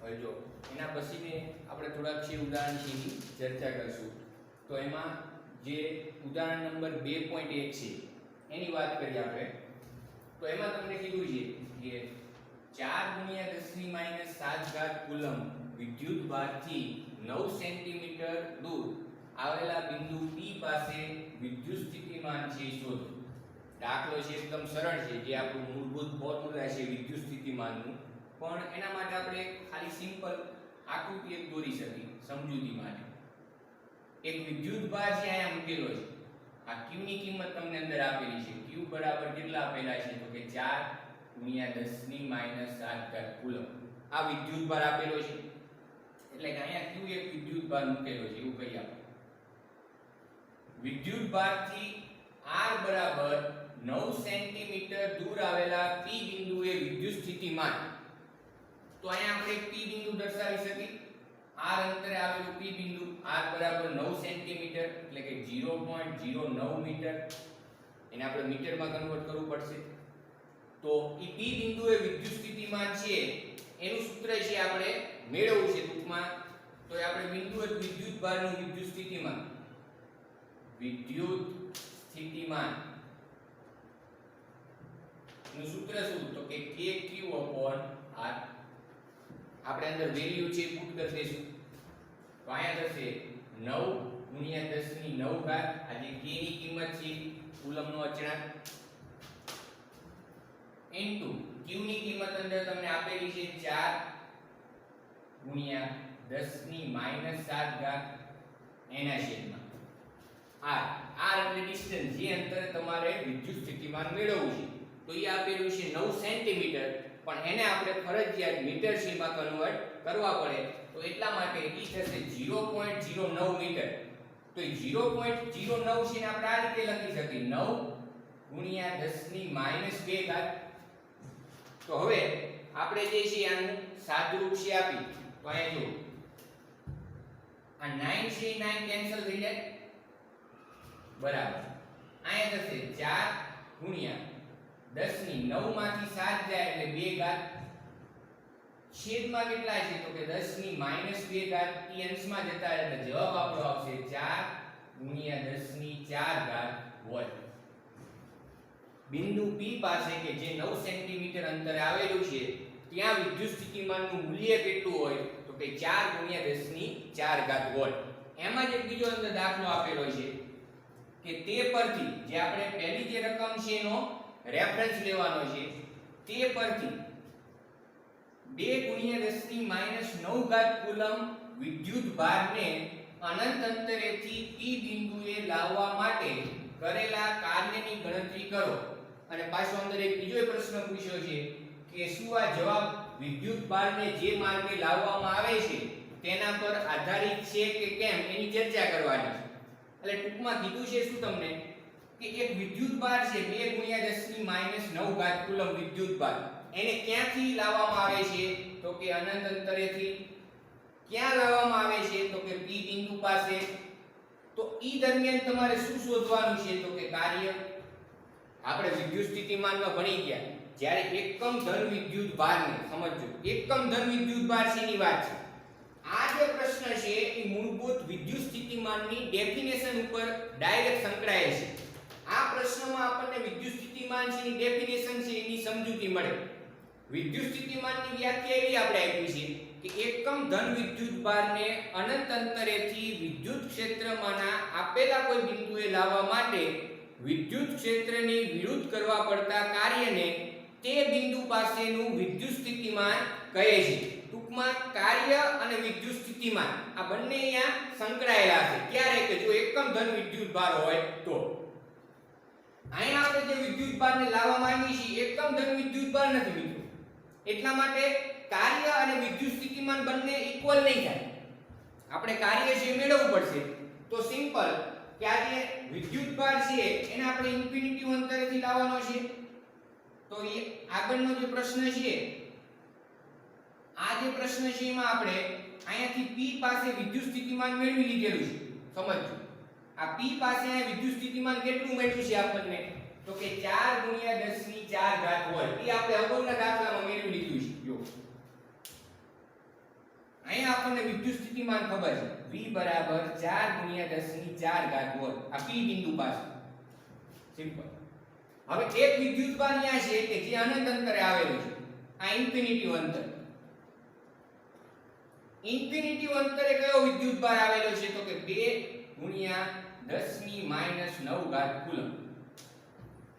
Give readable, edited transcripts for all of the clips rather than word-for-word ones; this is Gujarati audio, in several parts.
હવે જો એના પછીને આપણે થોડાક છે ઉદાહરણ શીખી ચર્ચા કરશું. તો એમાં જે ઉદાહરણ નંબર 2.1 છે એની વાત કરીએ આપણે. તો એમાં તમને કીધું છે કે 4 × 10⁻⁷ કુલમ વિદ્યુત ભારથી 9 સેન્ટીમીટર દૂર આવેલા બિંદુ P પાસે વિદ્યુત સ્થિતિમાન છે શોધો. દાખલો છે એકદમ સરળ છે, જે આપણું મૂળભૂત ફોર્મ્યુલા છે વિદ્યુત સ્થિતિમાનનું, પણ એના માટે આપણે ખાલી સિમ્પલ આકૃતિ એક દોરી શકીએ સમજૂતી માટે. એક વિદ્યુત ભાર છે અહીંયા મૂકેલો છે. આ Q ની કિંમત તમને અંદર આપેલી છે. Q બરાબર કેટલા આપેલા છે? તો કે 4 × 10⁻⁷ કુલમ. આ વિદ્યુત ભાર આપેલો છે, એટલે કે અહીંયા Q એક વિદ્યુત ભાર મૂકેલો છે એવું કહી આપણે. વિદ્યુત ભારથી R બરાબર 9 સેન્ટીમીટર દૂર આવેલા P બિંદુએ વિદ્યુત સ્થિતિમાન. તો અહીંયા આપણે P બિંદુ દર્શાવી શકીએ. R અંતરે આવેલું P બિંદુ R બરાબર 9 સેન્ટીમીટર એટલે કે 0.09 મીટર. એને આપણે મીટરમાં કન્વર્ટ કરવું પડશે. તો એ P બિંદુએ વિદ્યુત સ્થિતિમાન છે એનું સૂત્ર છે આપણે મેળવવું છે ટૂંકમાં. તો એ આપણે બિંદુ એક વિદ્યુત ભારનું વિદ્યુત સ્થિતિમાન નું સૂત્ર શું? તો કે kQ/R. આપણે અંદર વેલ્યુ છે પુટ કરી દઈશું. તો અહીંયા થશે 9 × 10⁹ આ જે k ની કિંમત છે કુલમનો અચળાંક ઇન્ટુ q ની કિંમત અંદર તમને આપેલી છે 4 × 10⁻⁷ એના છેદમાં r. r એટલે ડિસ્ટન્સ, જે અંતરે તમારે વિદ્યુત સ્થિતિમાન મેળવવું છે. તો એ આપેલું છે 9 સેન્ટીમીટર, પણ એને આપણે ફરજિયાત મીટર માં કન્વર્ટ કરવા પડે. તો એટલા માટે એ થશે 0.09 મીટર. તો એ 0.09 છે ને આપણે આ રીતે લખી શકીએ 9 × 10⁻². તો હવે આપણે જે છે આનું સાદુરૂપ છે આપી. તો અહીંયા જો આ 9 છે 9 કેન્સલ થઈ જાય બરાબર. અહીંયા થશે 4 × 10⁹ માંથી 7 જાય એટલે 2 છેદમાં કેટલા છે? તો કે 10⁻². ઈ અંશમાં જતા એટલે જવાબ આપણો આવશે 4 × 10⁴ વોલ્ટ. બિંદુ P પાસે કે જે 9 સેન્ટીમીટર અંતરે આવેલું છે ત્યાં વિદ્યુત સ્થિતિમાનનું મૂલ્ય કેટલું હોય? તો કે 4 × 10⁴ વોલ્ટ. એમાં જ એક બીજો અંદર દાખલો આપેલો છે કે તે પરથી જે આપણે પહેલી જે રકમ છે એનો રેફરન્સ લેવાનો છે. તે પરથી 2 × 10⁻⁹ કુલમ વિદ્યુત ભારને અનંત અંતરેથી P બિંદુએ લાવવા માટે કરેલા કાર્યની ગણતરી કરો. અને પાછો અંદર એક બીજો પ્રશ્ન પૂછ્યો છે કે શું આ જવાબ વિદ્યુત ભારને જે માર્ગે લાવવામાં આવે છે તેના પર આધારિત છે કે કેમ એની ચર્ચા કરવાની છે. એટલે ટૂંકમાં કીધું છે શું તમને કે એક વિદ્યુત ભાર છે 2 × 10⁻⁹ કુલમ વિદ્યુત ભાર, એને ક્યાંથી લાવવામાં આવે છે? તો કે અનંત અંતરેથી. ક્યાં લાવવામાં આવે છે? તો કે P બિંદુ પાસે. તો ઈ દરમિયાન તમારે શું શોધવાનું છે? તો કે કાર્ય. આપણે વિદ્યુત સ્થિતિમાનમાં ભણી ગયા જ્યારે એકમ ધન વિદ્યુત ભારને સમજજો. એકમ ધન વિદ્યુત ભાર શેની વાત છે? આ જે પ્રશ્ન છે એ મૂળભૂત વિદ્યુત સ્થિતિમાનની ડેફિનેશન ઉપર ડાયરેક્ટ સંકળાયેલ છે. આ પ્રશ્નમાં આપણને વિદ્યુત સ્થિતિમાન છે એની ડેફિનેશન છે એની સમજૂતી મળે. વિદ્યુત સ્થિતિમાનની વ્યાખ્યા એવી આપણે આપી છે કે એકમ ધન વિદ્યુત ભારને અનંત અંતરેથી વિદ્યુત ક્ષેત્રમાંના આપેલા કોઈ બિંદુએ લાવવા માટે વિદ્યુત ક્ષેત્રની વિરુદ્ધ કરવા પડતા કાર્યને તે બિંદુ પાસેનું વિદ્યુત સ્થિતિમાન કહે છે. ટૂંકમાં કાર્ય અને વિદ્યુત સ્થિતિમાન આ બંને અહીંયા સંકળાયેલા છે. ક્યારે? કે જો એકમ ધન વિદ્યુત ભાર હોય તો. અહીંયા આપણે જે વિદ્યુત ભારને લાવવામાં આવી છે એકમ ધન વિદ્યુત ભાર નથી મિત્રો. એટલા માટે કાર્ય અને વિદ્યુત સ્થિતિમાન બંને ઇક્વલ નહીં થાય. આપણે કાર્ય છે મેળવવું પડશે. તો સિમ્પલ કે આ જે વિદ્યુત ભાર છે એને આપણે ઇન્ફિનિટી અંતરેથી લાવવાનો છે. તો એ આગળનો જે પ્રશ્ન છે આ જે પ્રશ્ન છે એમાં આપણે અહીંયાથી P પાસે વિદ્યુત સ્થિતિમાન મેળવી લીધેલું છે. સમજજો આ P પાસે આ વિદ્યુત સ્થિતિમાન કેટલું મળ્યું છે આપણને? તો કે 4 × 10⁴ વોલ્ટ. એ આપણે અગાઉના દાખલામાં મેળવી લીધું છે. જો સ્થિતિમાન ખબર છે v બરાબર 4 ગુણ્યા 10 ની 4 ઘાત વોલ્ટ આ p બિંદુ પાસે સિમ્પલ. હવે એક વિદ્યુતભાર અહીંયા છે કે જે અનંત અંતરે આવેલું છે આ ઇન્ફિનિટી અંતર. ઇન્ફિનિટી અંતરે કયો વિદ્યુતભાર આવેલો છે તો કે 2 ગુણ્યા 10 ની -9 ઘાત કુલમ.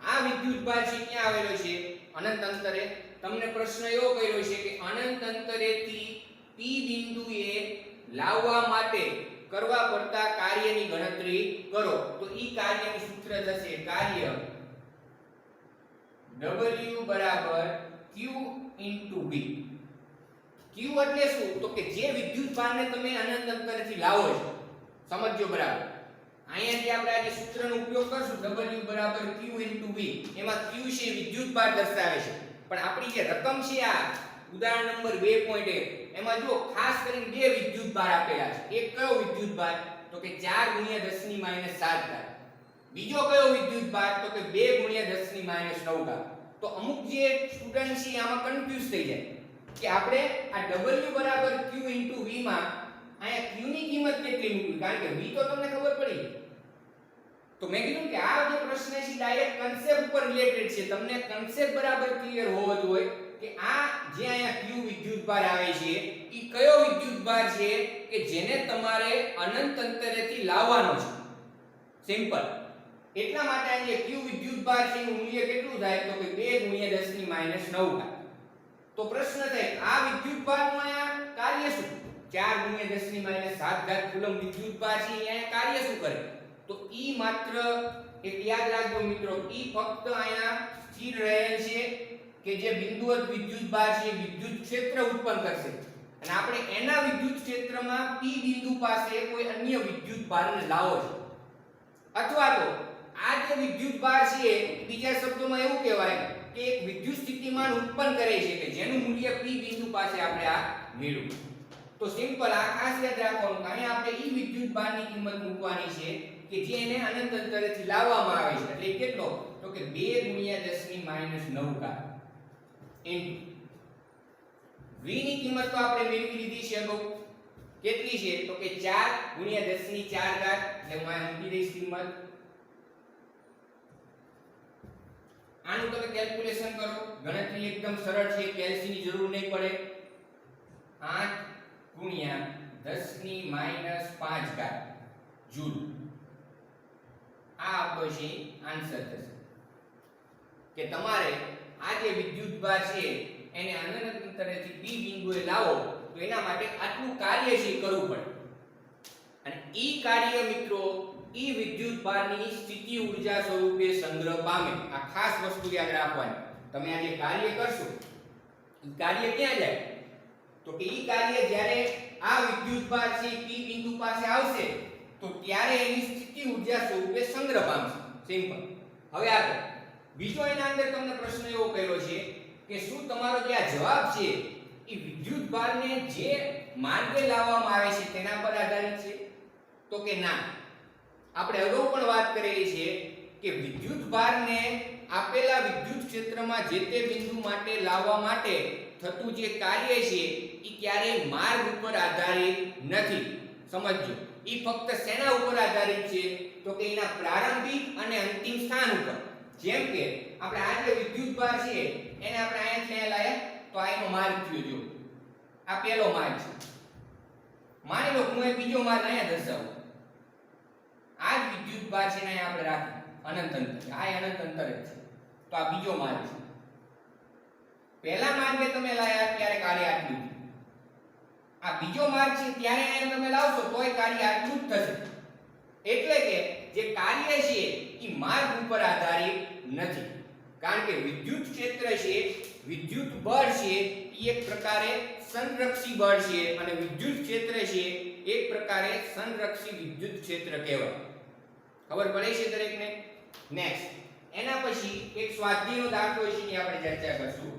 આ વિદ્યુતભાર છે ક્યાં આવેલો છે અનંત અંતરે. તમને પ્રશ્ન એવો કર્યો છે કે અનંત અંતરેથી p બિંદુએ લાવવા માટે કરવા પડતા કાર્યની ગણતરી કરો. તો ઈ કાર્યનું સૂત્ર થશે કાર્ય W બરાબર Q * V. Q એટલે શું તો કે જે વિદ્યુતભારને તમે અનંત અંતરેથી લાવો છો. સમજજો બરાબર. અહીંયાથી આપણે આ જે સૂત્રનો ઉપયોગ કરશું W બરાબર Q * V. એમાં Q છે વિદ્યુતભાર દર્શાવે છે. પણ આપણી જે રકમ છે આ ઉદાહરણ નંબર 2.1 એમાં જો ખાસ કરીને બે વિદ્યુતભાર આપેલા છે. એક કયો વિદ્યુતભાર તો કે 4 ગુણ્યા 10 ની -7 ઘાત. બીજો કયો વિદ્યુતભાર તો કે 2 ગુણ્યા 10 ની -9 ઘાત. તો અમુક જે સ્ટુડન્ટ છે આમાં કન્ફ્યુઝ થઈ જાય કે આપણે આ W બરાબર Q * V માં અહીંયા Q ની કિંમત કેટલી મૂકવી કારણ કે V તો તમને ખબર પડી. તો મેં કીધું કે આ જે પ્રશ્ન છે ડાયરેક્ટ કન્સેપ્ટ ઉપર રિલેટેડ છે. તમને કન્સેપ્ટ બરાબર ક્લિયર હોવો જોઈએ કે આ જે અહીંયા Q વિદ્યુતભાર આવે છે ઈ કયો વિદ્યુતભાર છે કે જેને તમારે અનંત અંતરેથી લાવવાનો છે. સિમ્પલ. એટલા માટે આ જે Q વિદ્યુતભાર છે એનું મૂલ્ય કેટલું થાય તો કે 2 ગુણ્યા 10 ની -9 ઘાત. તો પ્રશ્ન થાય આ વિદ્યુતભારનું અહીંયા કાર્ય શું 4 ગુણ્યા 10 ની -7 ઘાત કુલમ વિદ્યુતભાર છે અહીંયા કાર્ય શું કરે તો ઈ માત્ર એક યાદ રાખજો મિત્રો ઈ ફક્ત અહીંયા સ્થિર રહેલ છે કે જે બિંદુવત વિદ્યુતભાર છે વિદ્યુત ક્ષેત્ર ઉત્પન્ન કરશે અને આપણે એના વિદ્યુત ક્ષેત્રમાં P બિંદુ પાસે કોઈ અન્ય વિદ્યુતભારને લાવો છે. અથવા તો આ જે વિદ્યુતભાર છે બીજા શબ્દોમાં એવું કહેવાય કે એક વિદ્યુત સ્થિતિમાન ઉત્પન્ન કરે છે કે જેનું મૂલ્ય P બિંદુ પાસે આપણે આ મેળવ્યું. તો સિમ્પલ આ ખાસ યાદ રાખવાનું કે અહીંયા આપણે ઈ વિદ્યુતભારની કિંમત મૂકવાની છે કે જે એને અનંત અંતરેથી લાવવામાં આવે છે. એટલે કેટલો તો કે 2 ગુણ્યા 10 ની -9 ઘાત ઇન્ટુ V ની કિંમત તો આપણે મેળવી લીધી છે અગાઉ. કેટલી છે તો કે 4 ગુણ્યા 10 ની 4 ઘાત એટલે હું અહીં મૂકી દઈશ કિંમત. આનું તમે કેલ્ક્યુલેશન કરો. ગણતરી એકદમ સરળ છે. કેલ્સી ની જરૂર નહીં પડે. 8 ગુણ્યા 10 ની -5 ઘાત જૂલ. આ આપણો છે આન્સર થશે કે તમારે આ જે વિદ્યુતભાર છે એને અનંત અંતરેથી P બિંદુએ લાવો તો એના માટે આટલું કાર્ય છે કરવું પડે. અને ઈ કાર્ય મિત્રો ઈ વિદ્યુતભારની સ્થિતિ ઊર્જા સ્વરૂપે સંગ્રહ પામે. આ ખાસ વસ્તુ યાદ રાખવાની. તમે આ જે કાર્ય કરશો ઈ કાર્ય ક્યાં જાય તો કે ઈ કાર્ય જ્યારે આ વિદ્યુતભાર છે P બિંદુ પાસે આવશે તો ત્યારે એની સ્થિતિ ઊર્જા સ્વરૂપે સંગ્રહ પામશે. સિમ્પલ. હવે આગળ બીજો એના અંદર તમને પ્રશ્ન એવો કર્યો છે કે શું તમારો જે આ જવાબ છે એ વિદ્યુતભારને જે માર્ગે લાવવામાં આવે છે તેના પર આધારિત છે તો કે ના. આપણે અગાઉ પણ વાત કરેલી છે કે વિદ્યુતભારને આપેલા વિદ્યુત ક્ષેત્રમાં જે તે બિંદુ માટે લાવવા માટે થતું જે કાર્ય છે એ ક્યારેય માર્ગ ઉપર આધારિત નથી. સમજજો. ઈ ફક્ત શેના ઉપર આધારિત છે તો કે એના પ્રારંભિક અને અંતિમ સ્થાન ઉપર. જેમ કે આપણે આ જે વિદ્યુતભાર છે એને આપણે અહીંયાથી અહીંયા લાયા તો આ એનો માર્ગ થયો. જો આ પહેલો માર્ગ છે. માની લો હું એ બીજો માર્ગ અહીંયા દર્શાવું. આ જ વિદ્યુતભાર છે ને આપણે રાખી અનંત અંતર. આ અનંત અંતર જ છે. તો આ બીજો માર્ગ છે. પહેલા માર્ગે તમે લાયા ત્યારે કાર્ય આટલું. આ બીજો માર્ગ છે ત્યારે અહીંયા તમે લાવશો તોય કાર્ય આટલું જ થશે. એટલે કે જે કાર્ય છે એ માર્ગ ઉપર આધારિત નથી. કારણ કે વિદ્યુત ક્ષેત્ર છે વિદ્યુત બળ છે એ એક પ્રકારે સંરક્ષી બળ છે અને વિદ્યુત ક્ષેત્ર છે એક પ્રકારે સંરક્ષી વિદ્યુત ક્ષેત્ર કહેવાય. ખબર પડે છે દરેકને? નેક્સ્ટ એના પછી એક સ્વાધ્યાયનો દાખલો છે એ આપણે ચર્ચા કરશું.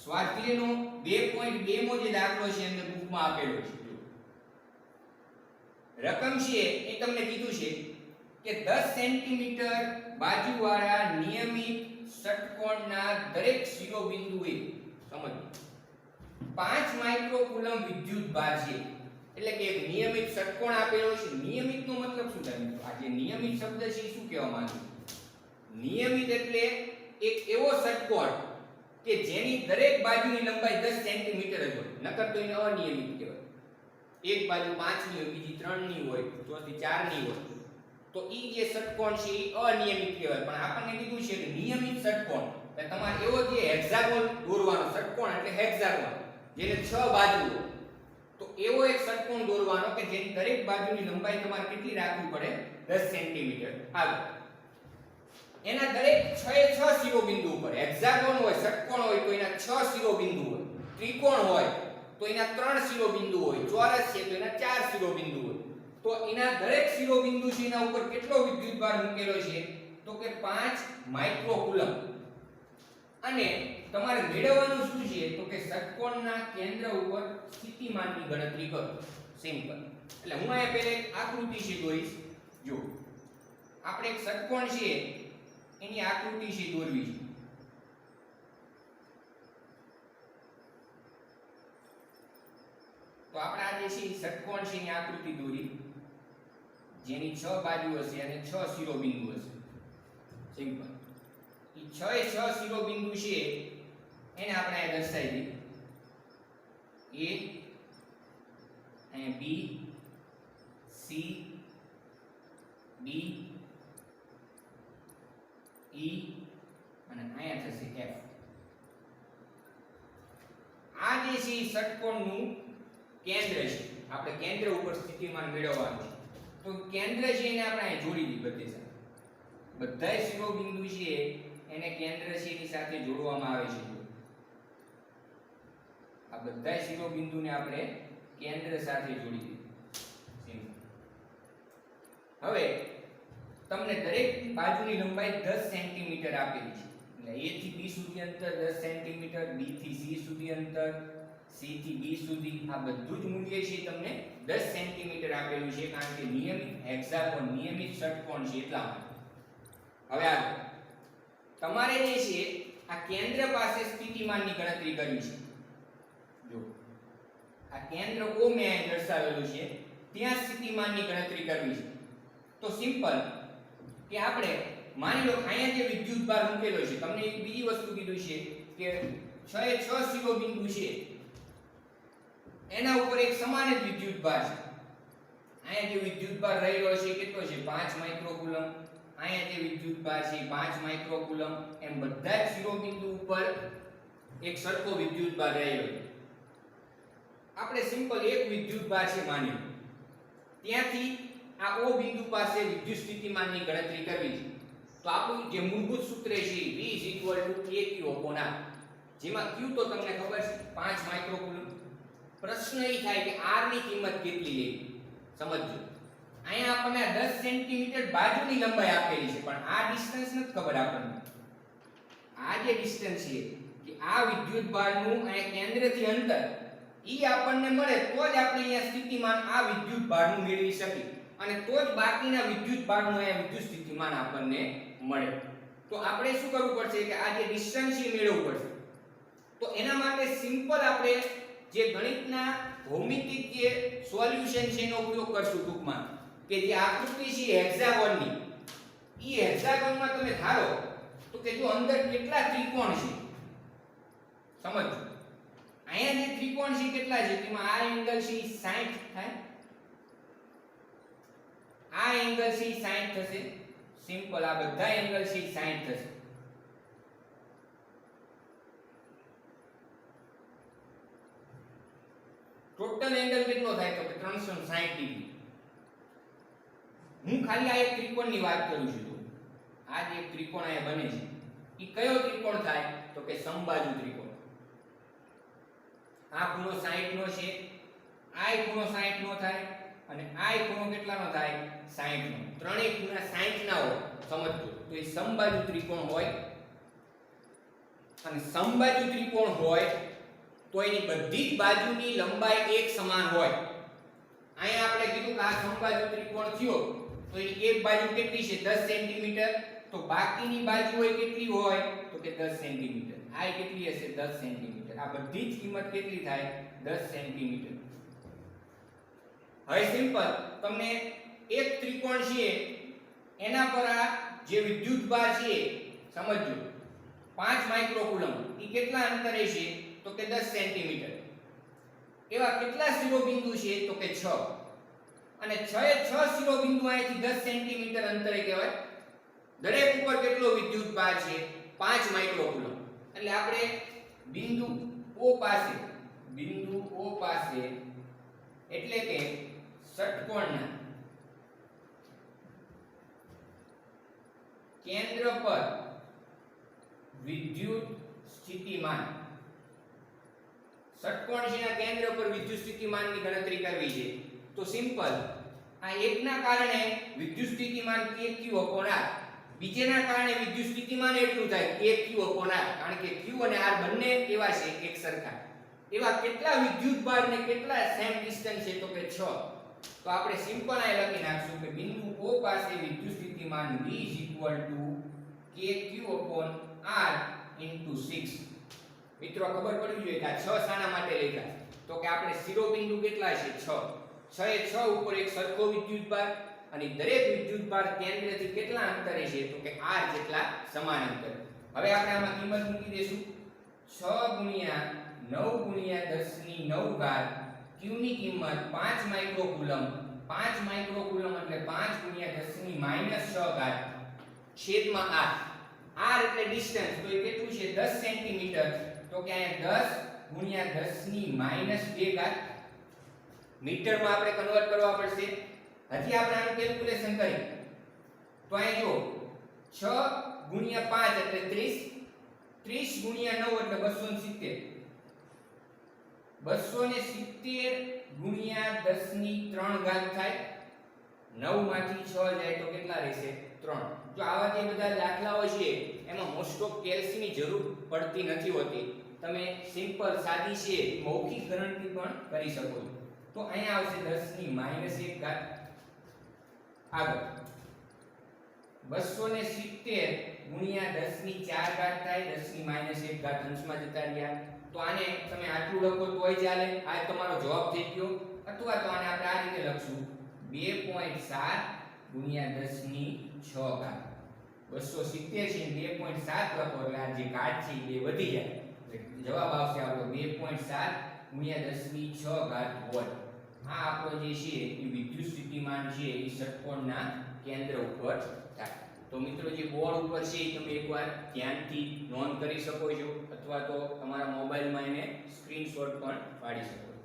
સ્વાધ્યાયનો 2.2 મો જે દાખલો છે અંદર બુકમાં આપેલો છે. રકમ છે એ તમને કીધું છે કે 10 સેન્ટીમીટર બાજુવાળા નિયમિત ષટકોણના દરેક શિરોબિંદુએ સમજો 5 માઇક્રોકુલમ વિદ્યુત ભાર છે. એટલે કે એક નિયમિત ષટકોણ આપેલો છે. નિયમિતનો મતલબ શું થાય મિત્રો? આ જે નિયમિત શબ્દ છે એ શું કહેવા માંગે છે? નિયમિત એટલે એક એવો ષટકોણ કે જેની દરેક બાજુની લંબાઈ 10 સેન્ટીમીટર જ હોય. નકર તો એને અનિયમિત કહેવાય. એક બાજુ 5 ની હોય, બીજી 3 ની હોય, ચોથી 4 ની હોય, તો ઈ જે ષટકોણ છે એ અનિયમિત કહેવાય. પણ આપણને કીધું છે કે નિયમિત ષટકોણ એટલે તમારે એવો જે હેક્સાગોન દોરવાનો. ષટકોણ એટલે હેક્સાગોન જેને 6 બાજુ હોય, તો એવો એક ષટકોણ દોરવાનો કે જેની દરેક બાજુની લંબાઈ તમારે કેટલી રાખવી પડે? 10 સેન્ટીમીટર આવે. એના દરેક 6 એ 6 શિરોબિંદુ ઉપર હેક્સાગોન હોય, ષટકોણ હોય તો એના 6 શિરોબિંદુ હોય, ત્રિકોણ હોય તો એના 3 શિરોબિંદુ હોય, ચોરસ છે તો એના 4 શિરોબિંદુ હોય. તો એના દરેક શિરોબિંદુ છે એના ઉપર કેટલો વિદ્યુતભાર મૂકેલો છે? તો કે 5 માઇક્રોકુલમ. અને તમારે મેળવવાનું શું છે? તો કે ષટકોણના કેન્દ્ર ઉપર સ્થિતિમાનની ગણતરી કરો. સિમ્પલ. એટલે હું અહીંયા પહેલા એક આકૃતિ છે દોરીશ. જો આપણે એક ષટકોણ છે એની આકૃતિ છે દોરવી છે. તો આપણે આ જે છે ષટકોણ છે એની આકૃતિ દોરી, જેની 6 બાજુ હશે અને 6 શિરોબિંદુ હશે. સિમ્પલ. ઈ 6 એ 6 શિરોબિંદુ છે એને આપણે અહીં દર્શાવી દઈએ. A અને B, C, D, E અને અહીંયા થશે F. આ જે છે ષટકોણનું કેન્દ્ર છે. આપણે કેન્દ્ર ઉપર સ્થિતિમાન મેળવવાનું છે. તો કેન્દ્ર છે એને આપણે અહીં જોડી દીધું બધે સાથે. બધા શિરોબિંદુ છે એને કેન્દ્ર છે એની સાથે જોડવામાં આવે છે. આ બધા શિરોબિંદુને આપણે કેન્દ્ર સાથે જોડી દીધું. હવે તમને દરેક બાજુની લંબાઈ 10 સેન્ટીમીટર આપેલી છે. એટલે A થી B સુધી અંતર 10 સેન્ટીમીટર, B થી C સુધી અંતર, C થી B સુધી આ બધું જ મૂલ્ય છે તમને 10 સેન્ટીમીટર આપેલું છે. કારણ કે નિયમિત હેક્સાગોન, નિયમિત ષટકોણ છે એટલા માટે. હવે આગળ તમારે જે છે આ કેન્દ્ર પાસે સ્થિતિમાનની ગણતરી કરવી છે. જો આ કેન્દ્ર O મેં અહીં દર્શાવેલું છે, ત્યાં સ્થિતિમાનની ગણતરી કરવી છે. તો સિમ્પલ કે આપણે માની લો અહીંયા જે વિદ્યુતભાર મૂકેલો છે, તમને એક બીજી વસ્તુ કીધું છે કે 6 એ 6 શિરોબિંદુ છે એના ઉપર એક સમાન જ વિદ્યુતભાર છે. અહીંયા જે વિદ્યુતભાર રહેલો છે કેટલો છે? 5 માઇક્રોકુલમ. અહીંયા જે વિદ્યુતભાર છે 5 માઇક્રોકુલમ. એમ બધા જ શિરોબિંદુ ઉપર એક સરખો વિદ્યુતભાર રહેલો છે. આપણે સિમ્પલ એક વિદ્યુતભાર છે માની લો, ત્યાંથી આ O બિંદુ પાસે વિદ્યુત સ્થિતિમાનની ગણતરી કરવી છે. તો આપણું જે મૂળભૂત સૂત્ર છે V = AQ/R, જેમાં Q તો તમને ખબર છે 5 માઇક્રોકુલમ. પ્રશ્ન એ થાય કે R ની કિંમત કેટલી લેવી? સમજજો. અહીંયા આપણને 10 સેન્ટીમીટર બાજુની લંબાઈ આપેલી છે, પણ આ ડિસ્ટન્સ નથી ખબર આપણને. આ જે ડિસ્ટન્સ છે કે આ વિદ્યુતભારનું અહીંયા કેન્દ્રથી અંતર ઈ આપણને મળે તો જ આપણે અહીંયા સ્થિતિમાન આ વિદ્યુતભારનું મેળવી શકીએ, અને તો જ બાકીના વિદ્યુતભારનું અહીંયા વિદ્યુત સ્થિતિમાન આપણને મળે. તો આપણે શું કરવું પડશે કે આ જે ડિસ્ટન્સ છે મેળવવું પડશે. તો એના માટે સિમ્પલ આપણે જે ગણિતના ભૌમિતિક જે સોલ્યુશન છે એનો ઉપયોગ કરશું ટૂંકમાં. કે જે આકૃતિ છે હેક્સાગોનની, ઈ હેક્સાગોનમાં તમે ધારો તો કે જો અંદર કેટલા ત્રિકોણ છે સમજો. અહીંયા જે ત્રિકોણ છે કેટલા છે? તેમાં આ એંગલ છે 60 થાય, આ એંગલ છે 60 થશે. સિમ્પલ. આ બધા એંગલ છે 60 થશે. ટોટલ એંગલ કેટલો થાય? તો કે 360 ડિગ્રી. હું ખાલી આ એક ત્રિકોણની વાત કરું છું. આ જે એક ત્રિકોણ અહીંયા બને છે ઈ કયો ત્રિકોણ થાય? તો કે સમબાજુ ત્રિકોણ. આ ખૂણો 60 નો છે, આ ખૂણો 60 નો થાય, અને આ ખૂણો કેટલાનો થાય? 60 નો. ત્રણેય ખૂણા 60 ના હોય સમજજો. તો એ સમબાજુ ત્રિકોણ હોય, અને સમબાજુ ત્રિકોણ હોય તો એની બધી જ બાજુની લંબાઈ એક સમાન હોય. અહીંયા આપણે કીધું કે આ સમબાજુ ત્રિકોણ થયો તો એની એક બાજુ કેટલી છે? 10 સેન્ટીમીટર. તો બાકીની બાજુ હોય કેટલી હોય? તો કે 10 10 સેન્ટીમીટર. આ કેટલી હશે? 10 સેન્ટીમીટર. આ બધી જ કિંમત કેટલી થાય? 10 સેન્ટીમીટર. હવે સિમ્પલ તમને એક ત્રિકોણ છે એના પર આ જે વિદ્યુતભાર છે સમજજો 5 માઇક્રોકુલમ એ કેટલા અંતરે છે? તો કે 10 સેન્ટીમીટર. એવા કેટલા શિરોબિંદુ છે? તો કે 6. અને 6 એ 6 શિરોબિંદુ અહીંથી 10 સેન્ટીમીટર અંતરે કહેવાય. દરેક ઉપર કેટલો વિદ્યુતભાર છે? 5 માઇક્રોકુલમ. એટલે આપણે બિંદુ O પાસે એટલે કે ષટકોણના કેન્દ્ર પર વિદ્યુત સ્થિતિમાન ષટકોણના કેન્દ્ર પર વિદ્યુત સ્થિતિમાનની ગણતરી કરવી છે. તો સિમ્પલ આ એકના કારણે વિદ્યુત સ્થિતિમાન KQ/R, બીજેના કારણે વિદ્યુત સ્થિતિમાન એટલું થાય KQ/R, કારણ કે Q અને R બંને કેવા છે? એક સરખા. એવા કેટલા વિદ્યુતભાર ને કેટલા સેમ ડિસ્ટન્સ છે? તો કે 6. તો આપણે સિમ્પલ આ લખી નાખશું કે બિંદુ O પાસે વિદ્યુત સ્થિતિમાન V KQ/R * 6. મિત્રો ખબર પડવી જોઈએ કે આ 6 શાના માટે લખ્યા? તો કે આપણે શિરોબિંદુ કેટલા છે? 6. 6 એ 6 ઉપર એક સરખો વિદ્યુતભાર અને દરેક વિદ્યુતભાર કેન્દ્રથી કેટલા અંતરે છે? તો કે r જેટલા સમાન અંતરે. હવે આપણે આમાં કિંમત મૂકી દેશું. 6 * 9 * 10⁹ Q ની કિંમત 5 માઇક્રોકુલમ. 5 માઇક્રોકુલમ એટલે 5 * 10⁻⁶ છેદમાં r. r એટલે ડિસ્ટન્સ, તો એ કેટલું છે? 10 સેન્ટીમીટર. તો કે અહીંયા 10 * 10⁻² મીટરમાં આપણે કન્વર્ટ કરવા પડશે. હજી આપણે આનું કેલ્ક્યુલેશન કરીએ તો અહીં જો 6 * 5 એટલે 30, 30 * 9 એટલે 270, 270 * 10⁻³ થાય. 9 માંથી 6 જાય તો કેટલા રહેશે? 3. જો આવા જે બધા દાખલાઓ છે એમાં મોસ્ટ ઓફ કેલ્સીની જરૂર પડતી નથી હોતી. તમે સિમ્પલ સાદી છે મૌખિક ગણતરી પણ કરી શકો છો. તો અહીંયા આવશે 10⁻⁻⁴. આગળ 270 * 10⁻⁴ થાય. 10⁻⁴ અંશમાં જતા રહ્યા. તો આને તમે આટલું લખો તોય ચાલે. આ તમારો જવાબ થઈ ગયો. અથવા તો આને આપણે આ રીતે લખશું 2.7 * 10⁶. 270 છે 2.7 લખો એટલે આ જે ઘાત છે એ વધી જાય. જવાબ આવશે આપણો 2.7 * 10⁶ વોલ્ટ. આ આપણો જે છે એ વિદ્યુત સ્થિતિમાન છે એ ષટકોણના કેન્દ્ર ઉપર થાય. તો મિત્રો જે બોર્ડ ઉપર છે એ તમે એકવાર ધ્યાનથી નોંધ કરી શકો છો અથવા તો તમારા મોબાઈલમાં એને સ્ક્રીનશોટ પણ પાડી શકો છો.